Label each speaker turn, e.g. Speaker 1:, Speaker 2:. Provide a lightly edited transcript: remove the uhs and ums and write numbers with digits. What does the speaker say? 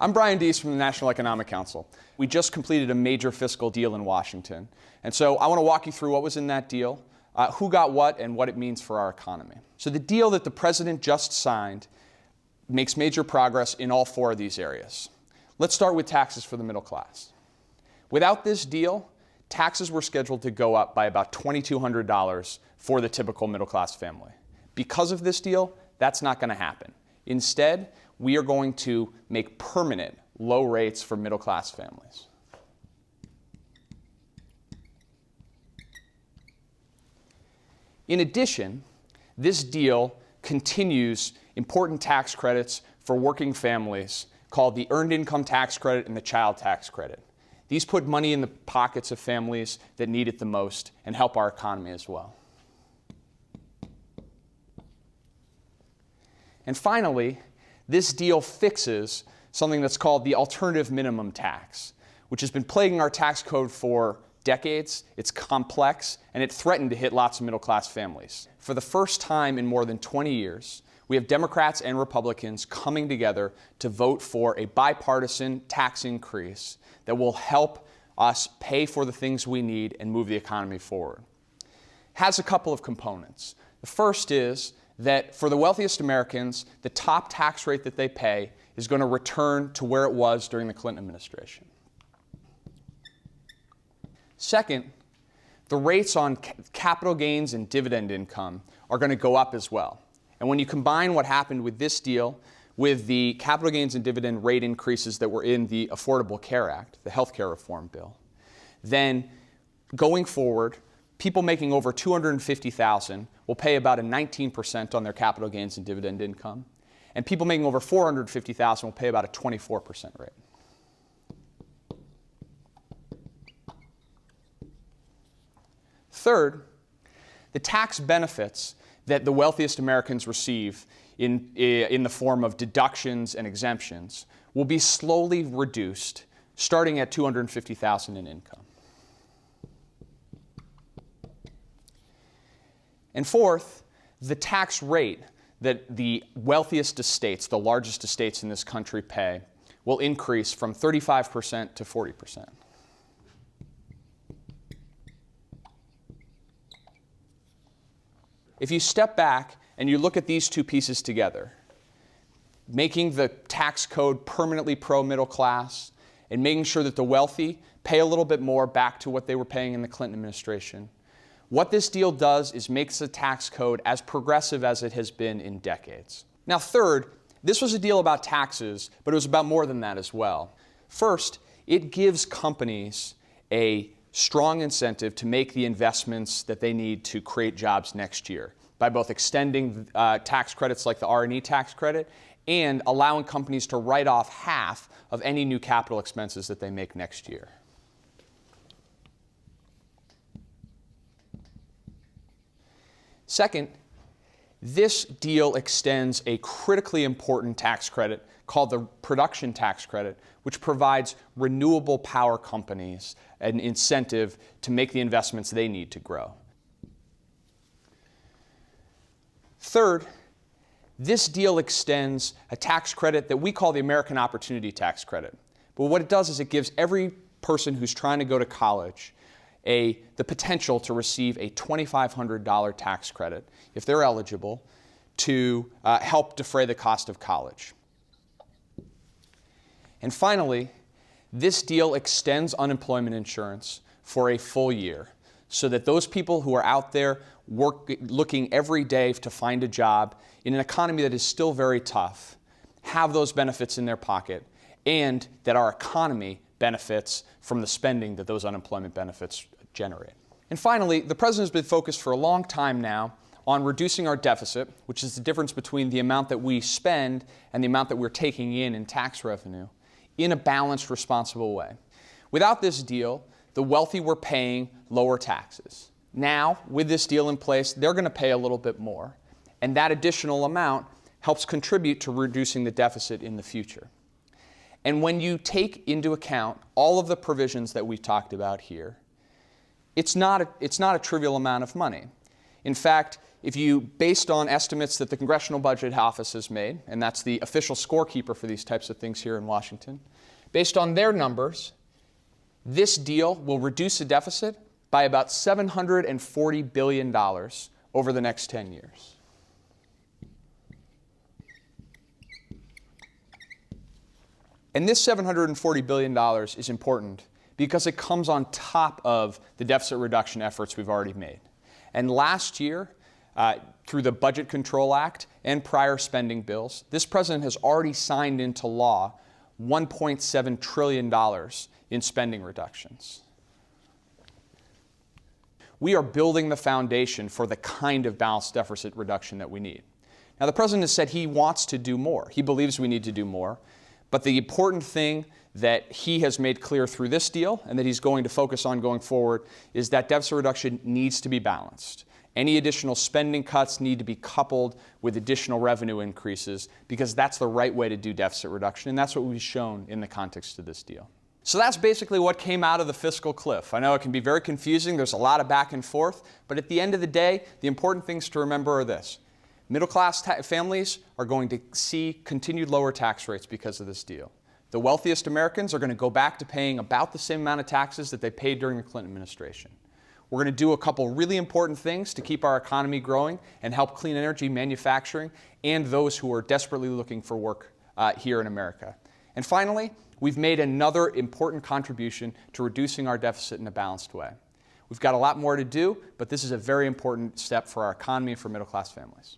Speaker 1: I'm Brian Deese from the National Economic Council. We just completed a major fiscal deal in Washington. And so I want to walk you through what was in that deal, who got what, and what it means for our economy. So the deal that the President just signed makes major progress in all four of these areas. Let's start with taxes for the middle class. Without this deal, taxes were scheduled to go up by about $2,200 for the typical middle class family. Because of this deal, that's not going to happen. Instead, we are going to make permanent low rates for middle class families. In addition, this deal continues important tax credits for working families called the Earned Income Tax Credit and the Child Tax Credit. These put money in the pockets of families that need it the most and help our economy as well. And finally, this deal fixes something that's called the alternative minimum tax, which has been plaguing our tax code for decades. It's complex, and it threatened to hit lots of middle-class families. For the first time in more than 20 years, we have Democrats and Republicans coming together to vote for a bipartisan tax increase that will help us pay for the things we need and move the economy forward. It has a couple of components. The first is that for the wealthiest Americans, the top tax rate that they pay is going to return to where it was during the Clinton administration. Second, the rates on capital gains and dividend income are going to go up as well. And when you combine what happened with this deal with the capital gains and dividend rate increases that were in the Affordable Care Act, the health care reform bill, then going forward, people making over $250,000 will pay about a 19% on their capital gains and dividend income, and people making over $450,000 will pay about a 24% rate. Third, the tax benefits that the wealthiest Americans receive in the form of deductions and exemptions will be slowly reduced, starting at $250,000 in income. And fourth, the tax rate that the wealthiest estates, the largest estates in this country pay, will increase from 35% to 40%. If you step back and you look at these two pieces together, making the tax code permanently pro-middle class and making sure that the wealthy pay a little bit more back to what they were paying in the Clinton administration, what this deal does is makes the tax code as progressive as it has been in decades. Now third, this was a deal about taxes, but it was about more than that as well. First, it gives companies a strong incentive to make the investments that they need to create jobs next year by both extending tax credits like the R&E tax credit and allowing companies to write off half of any new capital expenses that they make next year. Second, this deal extends a critically important tax credit called the production tax credit, which provides renewable power companies an incentive to make the investments they need to grow. Third, this deal extends a tax credit that we call the American Opportunity Tax Credit. But what it does is it gives every person who's trying to go to college the potential to receive a $2,500 tax credit, if they're eligible, to help defray the cost of college. And finally, this deal extends unemployment insurance for a full year so that those people who are out there looking every day to find a job in an economy that is still very tough have those benefits in their pocket, and that our economy benefits from the spending that those unemployment benefits generate. And finally, the President has been focused for a long time now on reducing our deficit, which is the difference between the amount that we spend and the amount that we're taking in tax revenue, in a balanced, responsible way. Without this deal, the wealthy were paying lower taxes. Now, with this deal in place, they're going to pay a little bit more, and that additional amount helps contribute to reducing the deficit in the future. And when you take into account all of the provisions that we've talked about here, it's not a trivial amount of money. In fact, if you, based on estimates that the Congressional Budget Office has made, and that's the official scorekeeper for these types of things here in Washington, based on their numbers, this deal will reduce the deficit by about $740 billion over the next 10 years. And this $740 billion is important because it comes on top of the deficit reduction efforts we've already made. And last year, through the Budget Control Act and prior spending bills, this president has already signed into law $1.7 trillion in spending reductions. We are building the foundation for the kind of balanced deficit reduction that we need. Now, the president has said he wants to do more. He believes we need to do more. But the important thing that he has made clear through this deal and that he's going to focus on going forward is that deficit reduction needs to be balanced. Any additional spending cuts need to be coupled with additional revenue increases because that's the right way to do deficit reduction, and that's what we've shown in the context of this deal. So that's basically what came out of the fiscal cliff. I know it can be very confusing. There's a lot of back and forth. But at the end of the day, the important things to remember are this. Middle-class families are going to see continued lower tax rates because of this deal. The wealthiest Americans are going to go back to paying about the same amount of taxes that they paid during the Clinton administration. We're going to do a couple really important things to keep our economy growing and help clean energy manufacturing and those who are desperately looking for work here in America. And finally, we've made another important contribution to reducing our deficit in a balanced way. We've got a lot more to do, but this is a very important step for our economy and for middle-class families.